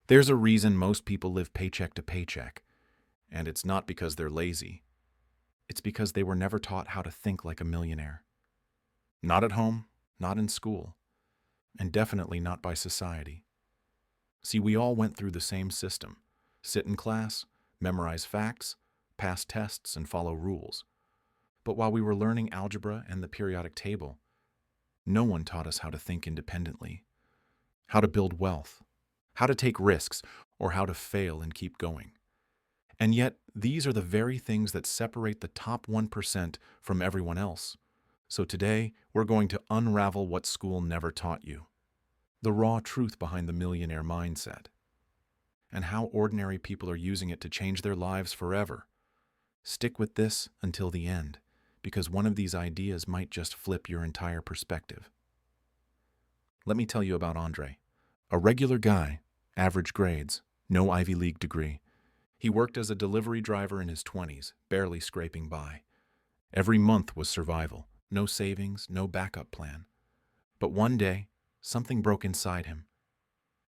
There's a reason most people live paycheck to paycheck, and it's not because they're lazy. It's because they were never taught how to think like a millionaire. Not at home, not in school, and definitely not by society. See, we all went through the same system. Sit in class, memorize facts, pass tests, and follow rules. But while we were learning algebra and the periodic table, no one taught us how to think independently, how to build wealth, how to take risks, or how to fail and keep going. And yet, these are the very things that separate the top 1% from everyone else. So today, we're going to unravel what school never taught you, the raw truth behind the millionaire mindset, and how ordinary people are using it to change their lives forever. Stick with this until the end, because one of these ideas might just flip your entire perspective. Let me tell you about Andre, a regular guy, average grades, no Ivy League degree. He worked as a delivery driver in his 20s, barely scraping by. Every month was survival, no savings, no backup plan. But one day, something broke inside him.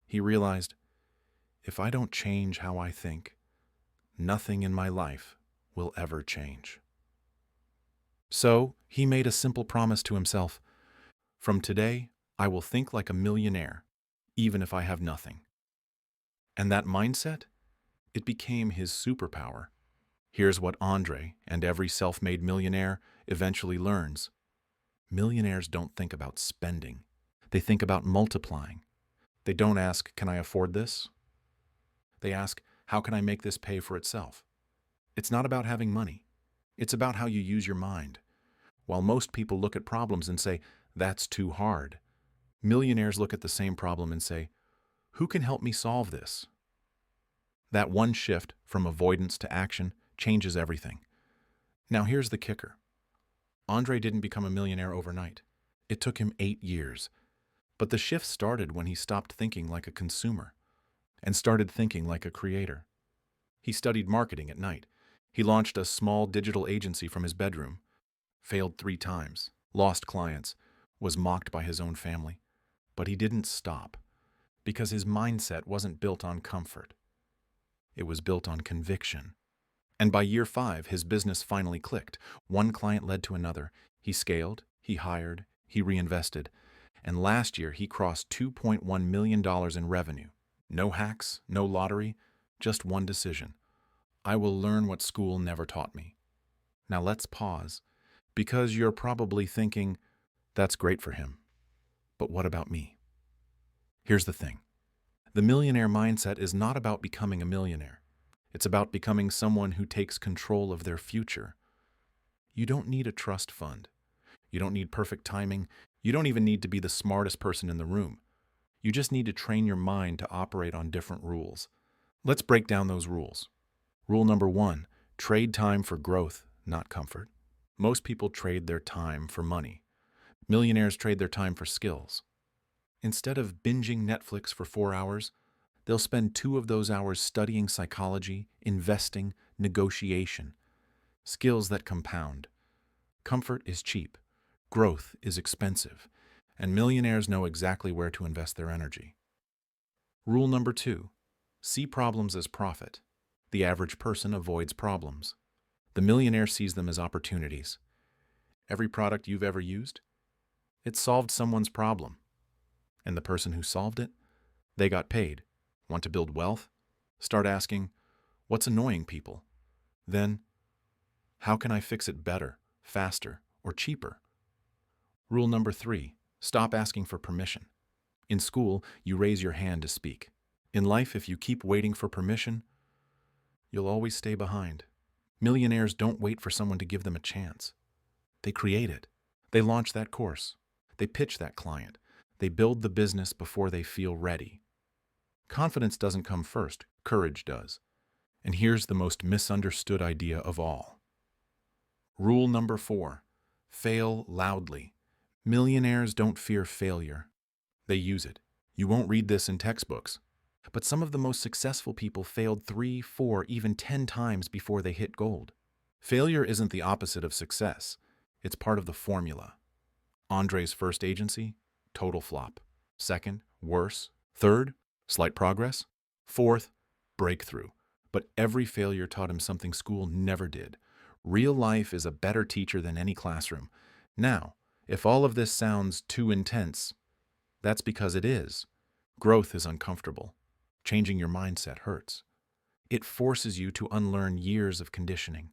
He realized, if I don't change how I think, nothing in my life will ever change. So, he made a simple promise to himself. From today, I will think like a millionaire, even if I have nothing. And that mindset? It became his superpower. Here's what Andre and every self-made millionaire eventually learns. Millionaires don't think about spending. They think about multiplying. They don't ask, can I afford this? They ask, how can I make this pay for itself? It's not about having money. It's about how you use your mind. While most people look at problems and say, that's too hard, millionaires look at the same problem and say, who can help me solve this? That one shift from avoidance to action changes everything. Now here's the kicker. Andre didn't become a millionaire overnight. It took him 8 years. But the shift started when he stopped thinking like a consumer and started thinking like a creator. He studied marketing at night. He launched a small digital agency from his bedroom, failed 3 times, lost clients, was mocked by his own family. But he didn't stop because his mindset wasn't built on comfort. It was built on conviction. And by year 5, his business finally clicked. One client led to another. He scaled, he hired, he reinvested. And last year, he crossed $2.1 million in revenue. No hacks, no lottery, just one decision. I will learn what school never taught me. Now let's pause, because you're probably thinking, that's great for him. But what about me? Here's the thing. The millionaire mindset is not about becoming a millionaire. It's about becoming someone who takes control of their future. You don't need a trust fund. You don't need perfect timing. You don't even need to be the smartest person in the room. You just need to train your mind to operate on different rules. Let's break down those rules. Rule number 1, trade time for growth, not comfort. Most people trade their time for money. Millionaires trade their time for skills. Instead of binging Netflix for 4 hours, they'll spend 2 of those hours studying psychology, investing, negotiation. Skills that compound. Comfort is cheap. Growth is expensive. And millionaires know exactly where to invest their energy. Rule number 2, see problems as profit. The average person avoids problems. The millionaire sees them as opportunities. Every product you've ever used, it solved someone's problem. And the person who solved it, they got paid. Want to build wealth? Start asking, what's annoying people? Then, how can I fix it better, faster, or cheaper? Rule number 3, stop asking for permission. In school, you raise your hand to speak. In life, if you keep waiting for permission, you'll always stay behind. Millionaires don't wait for someone to give them a chance. They create it. They launch that course. They pitch that client. They build the business before they feel ready. Confidence doesn't come first, courage does. And here's the most misunderstood idea of all. Rule number 4, fail loudly. Millionaires don't fear failure. They use it. You won't read this in textbooks. But some of the most successful people failed 3, 4, even 10 times before they hit gold. Failure isn't the opposite of success. It's part of the formula. Andre's first agency, total flop. Second, worse. Third, slight progress. Fourth, breakthrough. But every failure taught him something school never did. Real life is a better teacher than any classroom. Now, if all of this sounds too intense, that's because it is. Growth is uncomfortable. Changing your mindset hurts. It forces you to unlearn years of conditioning.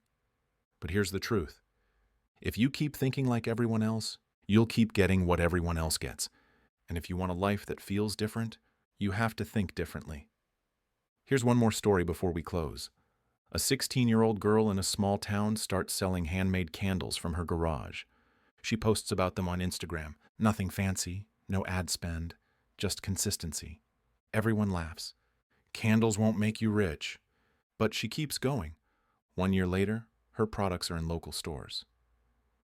But here's the truth. If you keep thinking like everyone else, you'll keep getting what everyone else gets. And if you want a life that feels different, you have to think differently. Here's one more story before we close. A 16-year-old girl in a small town starts selling handmade candles from her garage. She posts about them on Instagram. Nothing fancy, no ad spend, just consistency. Everyone laughs. Candles won't make you rich. But she keeps going. 1 year later, her products are in local stores.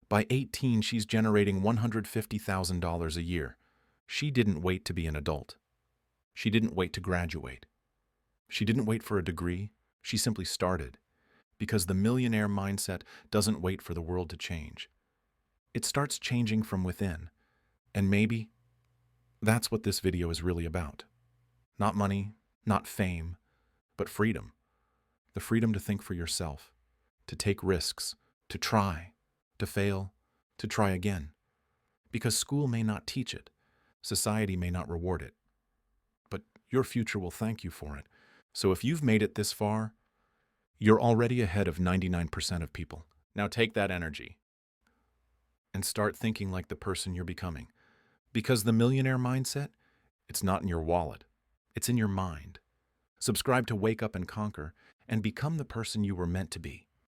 By 18, she's generating $150,000 a year. She didn't wait to be an adult. She didn't wait to graduate. She didn't wait for a degree. She simply started. Because the millionaire mindset doesn't wait for the world to change. It starts changing from within. And maybe that's what this video is really about. Not money, not fame, but freedom. The freedom to think for yourself, to take risks, to try, to fail, to try again. Because school may not teach it, society may not reward it, but your future will thank you for it. So if you've made it this far, you're already ahead of 99% of people. Now take that energy and start thinking like the person you're becoming. Because the millionaire mindset, it's not in your wallet, it's in your mind. Subscribe to Wake Up and Conquer and become the person you were meant to be.